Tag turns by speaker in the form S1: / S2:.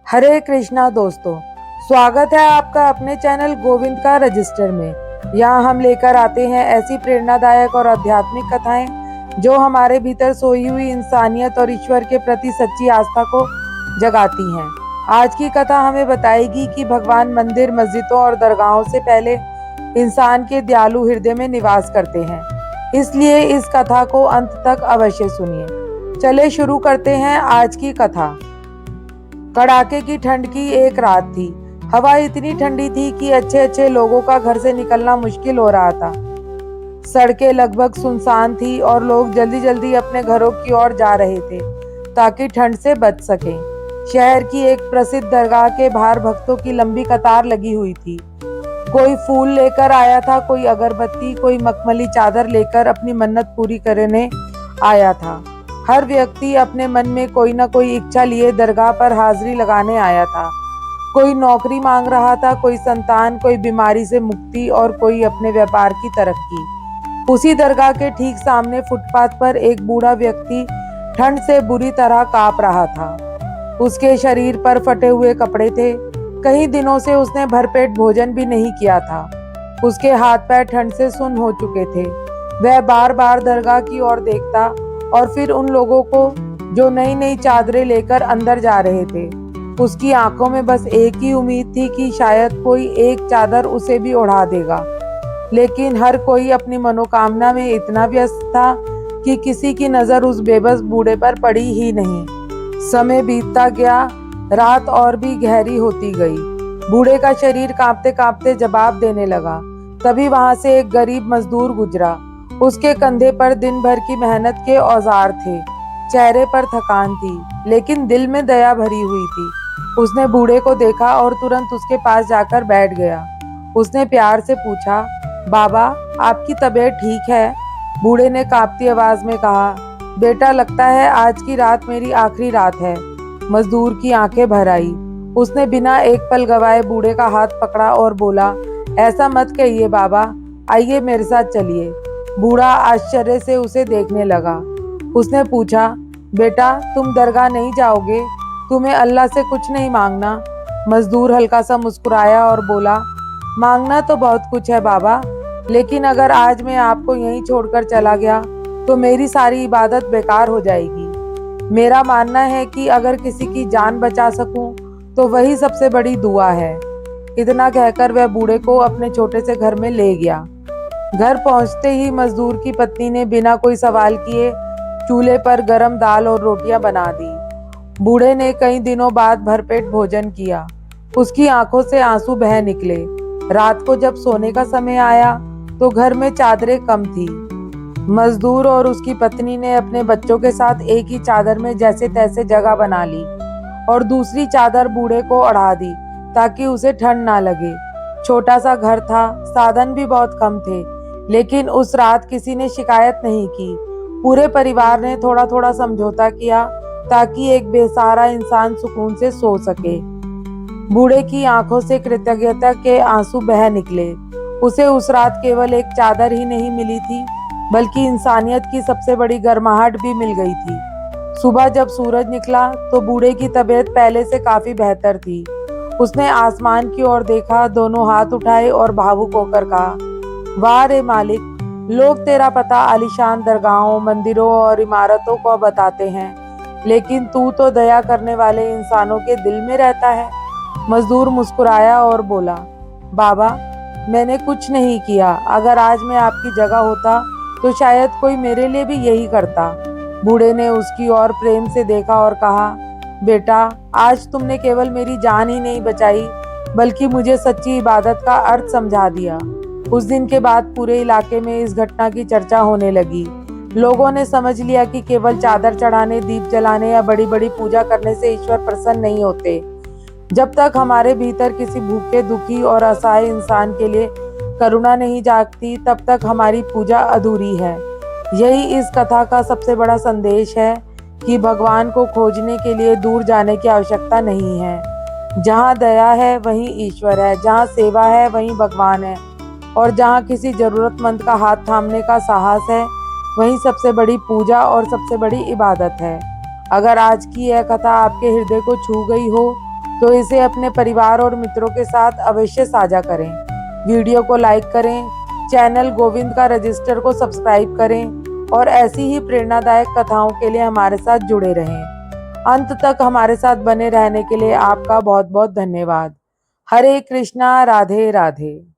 S1: हरे कृष्णा दोस्तों, स्वागत है आपका अपने चैनल गोविंद का रजिस्टर में। यहाँ हम लेकर आते हैं ऐसी प्रेरणादायक और आध्यात्मिक कथाएं जो हमारे भीतर सोई हुई इंसानियत और ईश्वर के प्रति सच्ची आस्था को जगाती हैं। आज की कथा हमें बताएगी कि भगवान मंदिर, मस्जिदों और दरगाहों से पहले इंसान के दयालु हृदय में निवास करते हैं। इसलिए इस कथा को अंत तक अवश्य सुनिए। चले शुरू करते हैं आज की कथा। कड़ाके की ठंड की एक रात थी। हवा इतनी ठंडी थी कि अच्छे अच्छे लोगों का घर से निकलना मुश्किल हो रहा था। सड़कें लगभग सुनसान थी और लोग जल्दी जल्दी अपने घरों की ओर जा रहे थे ताकि ठंड से बच सकें। शहर की एक प्रसिद्ध दरगाह के बाहर भक्तों की लंबी कतार लगी हुई थी। कोई फूल लेकर आया था, कोई अगरबत्ती, कोई मखमली चादर लेकर अपनी मन्नत पूरी करने आया था। हर व्यक्ति अपने मन में कोई न कोई इच्छा लिए दरगाह पर हाजिरी लगाने आया था। कोई नौकरी मांग रहा था, कोई संतान, कोई बीमारी से मुक्ति और कोई अपने व्यापार की तरक्की। उसी दरगाह के ठीक सामने फुटपाथ पर एक बूढ़ा व्यक्ति ठंड से बुरी तरह कांप रहा था। उसके शरीर पर फटे हुए कपड़े थे। कई दिनों से उसने भरपेट भोजन भी नहीं किया था। उसके हाथ पैर ठंड से सुन्न हो चुके थे। वह बार बार दरगाह की ओर देखता और फिर उन लोगों को जो नई नई चादरें लेकर अंदर जा रहे थे। उसकी आंखों में बस एक ही उम्मीद थी कि शायद कोई एक चादर उसे भी ओढ़ा देगा। लेकिन हर कोई अपनी मनोकामना में इतना व्यस्त था कि किसी की नजर उस बेबस बूढ़े पर पड़ी ही नहीं। समय बीतता गया, रात और भी गहरी होती गई। बूढ़े का शरीर कांपते कांपते जवाब देने लगा। तभी वहां से एक गरीब मजदूर गुजरा। उसके कंधे पर दिन भर की मेहनत के औजार थे। चेहरे पर थकान थी, लेकिन दिल में दया भरी हुई थी। उसने बूढ़े को देखा और तुरंत उसके पास जाकर बैठ गया। उसने प्यार से पूछा, बाबा, आपकी तबीयत ठीक है? बूढ़े ने कांपती आवाज में कहा, बेटा, लगता है आज की रात मेरी आखिरी रात है। मजदूर की आंखें भर आई। उसने बिना एक पल गवाए बूढ़े का हाथ पकड़ा और बोला, ऐसा मत कहिए बाबा, आइए मेरे साथ चलिए। बूढ़ा आश्चर्य से उसे देखने लगा। उसने पूछा, बेटा, तुम दरगाह नहीं जाओगे? तुम्हें अल्लाह से कुछ नहीं मांगना? मजदूर हल्का सा मुस्कुराया और बोला, मांगना तो बहुत कुछ है बाबा, लेकिन अगर आज मैं आपको यहीं छोड़कर चला गया तो मेरी सारी इबादत बेकार हो जाएगी। मेरा मानना है कि अगर किसी की जान बचा सकूं तो वही सबसे बड़ी दुआ है। इतना कहकर वह बूढ़े को अपने छोटे से घर में ले गया। घर पहुंचते ही मजदूर की पत्नी ने बिना कोई सवाल किए चूल्हे पर गरम दाल और रोटियां बना दी। बूढ़े ने कई दिनों बाद भरपेट भोजन किया। उसकी आंखों से आंसू बह निकले। रात को जब सोने का समय आया तो घर में चादरें कम थी। मजदूर और उसकी पत्नी ने अपने बच्चों के साथ एक ही चादर में जैसे तैसे जगह बना ली और दूसरी चादर बूढ़े को ओढ़ा दी ताकि उसे ठंड ना लगे। छोटा सा घर था, साधन भी बहुत कम थे, लेकिन उस रात किसी ने शिकायत नहीं की। पूरे परिवार ने थोड़ा थोड़ा समझौता किया ताकि एक बेसहारा इंसान सुकून से सो सके। बूढ़े की आंखों से कृतज्ञता के आंसू बह निकले। उसे उस रात केवल एक चादर ही नहीं मिली थी, बल्कि इंसानियत की सबसे बड़ी गर्माहट भी मिल गई थी। सुबह जब सूरज निकला तो बूढ़े की तबीयत पहले से काफी बेहतर थी। उसने आसमान की ओर देखा, दोनों हाथ उठाए और भावुक होकर कहा, वाह रे मालिक, लोग तेरा पता आलीशान दरगाहों, मंदिरों और इमारतों को बताते हैं, लेकिन तू तो दया करने वाले इंसानों के दिल में रहता है। मजदूर मुस्कुराया और बोला, बाबा, मैंने कुछ नहीं किया। अगर आज मैं आपकी जगह होता तो शायद कोई मेरे लिए भी यही करता। बूढ़े ने उसकी ओर प्रेम से देखा और कहा, बेटा, आज तुमने केवल मेरी जान ही नहीं बचाई, बल्कि मुझे सच्ची इबादत का अर्थ समझा दिया। उस दिन के बाद पूरे इलाके में इस घटना की चर्चा होने लगी। लोगों ने समझ लिया कि केवल चादर चढ़ाने, दीप जलाने या बड़ी बड़ी पूजा करने से ईश्वर प्रसन्न नहीं होते। जब तक हमारे भीतर किसी भूखे, दुखी और असहाय इंसान के लिए करुणा नहीं जागती, तब तक हमारी पूजा अधूरी है। यही इस कथा का सबसे बड़ा संदेश है कि भगवान को खोजने के लिए दूर जाने की आवश्यकता नहीं है। जहाँ दया है वहीं ईश्वर है, जहाँ सेवा है वहीं भगवान है, और जहाँ किसी जरूरतमंद का हाथ थामने का साहस है वहीं सबसे बड़ी पूजा और सबसे बड़ी इबादत है। अगर आज की यह कथा आपके हृदय को छू गई हो तो इसे अपने परिवार और मित्रों के साथ अवश्य साझा करें। वीडियो को लाइक करें, चैनल गोविंद का रजिस्टर को सब्सक्राइब करें और ऐसी ही प्रेरणादायक कथाओं के लिए हमारे साथ जुड़े रहें। अंत तक हमारे साथ बने रहने के लिए आपका बहुत बहुत धन्यवाद। हरे कृष्णा, राधे राधे।